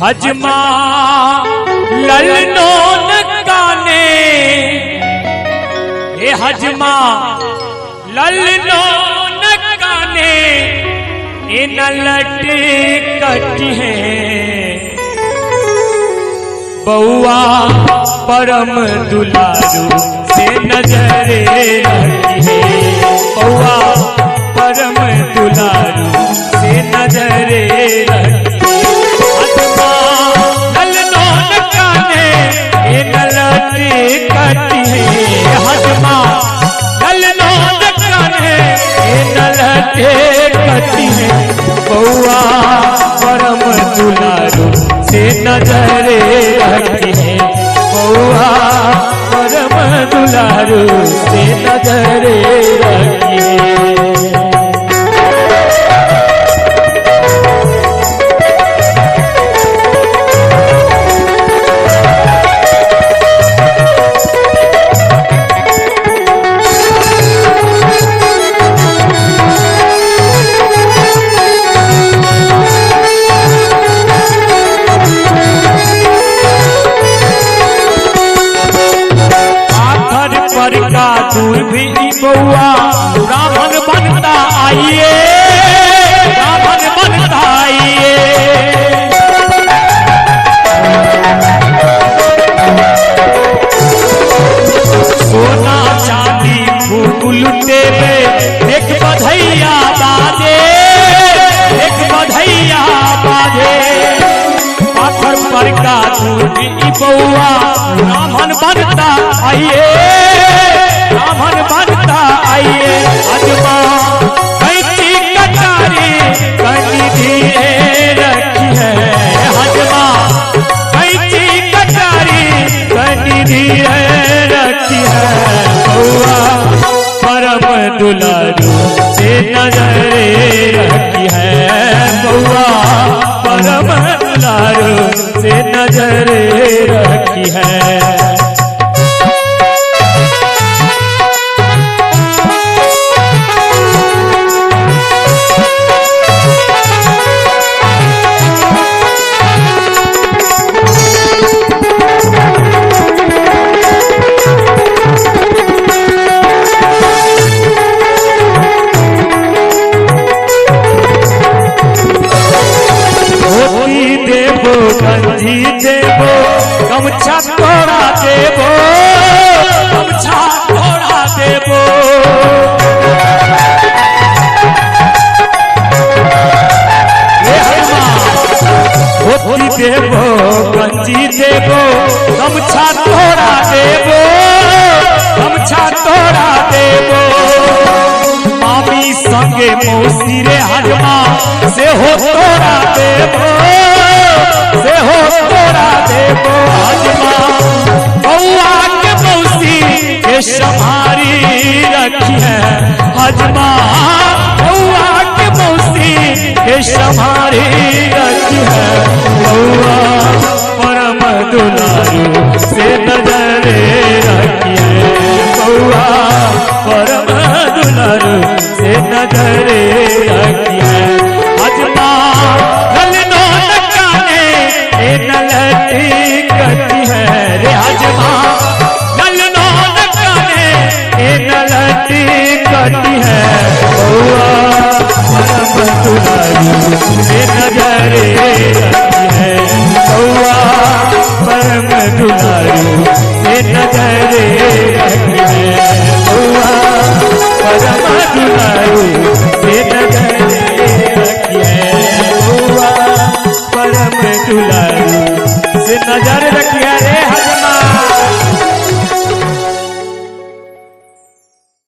हजमा ललनो नकाने हे हजमा ललनो नकाने ए नलट कटी है बउआ परम दुलारू से नजरे रखी है बउआ परम दुलारू से नजरे रखी कटी है हजमा ललनो नकाने नलटे कटी है बउआ परम दुलारू से नजरे रखी है बउआ परम दुलारू से नजरे रखी है। दूर भी बउआ रावण बनता आइए रावण बनता आइए सोना चांदी खूब लुटेबे एक बधैया बाजे एक बधैया बाजे पाथर पर का दूर भी बउआ रावण बनता आइए रावण बनता आइए हजमा कैची कटारी कनी धीरे रखी है हजमा कैची कटारी कनी धीरे रखी है बउआ परम दुलारू से नजरे रखी है बउआ परम दुलारू से नजरे रखी है। गंजी देवो गमछा तोड़ा देवो गमछा तोड़ा देवो धोती देवो गंजी देवो गमछा तोड़ा देवो गमछा तोड़ा देवो मामी संगे मौसी रे हजमा से हो तोड़ा देवो से हो तोड़ा देवो हजमा बउआ के मौसी के संभारी रखी है हजमा बउआ के मौसी के संभारी रखी है बउआ परम दुलारू से नजरे रखी है बउआ परम दुलारू से नजरे रखी है हजमा ललनो नकाने नलटी कटी है रे हजमा ललनो नकाने नलटी कटी है बउआ परम दुलारू से नजरे रखी है बउआ परम दुलारू से नजरे रखी है बउआ परम दुलारू से नजरे रखी है बउआ परम दुलारू से नजर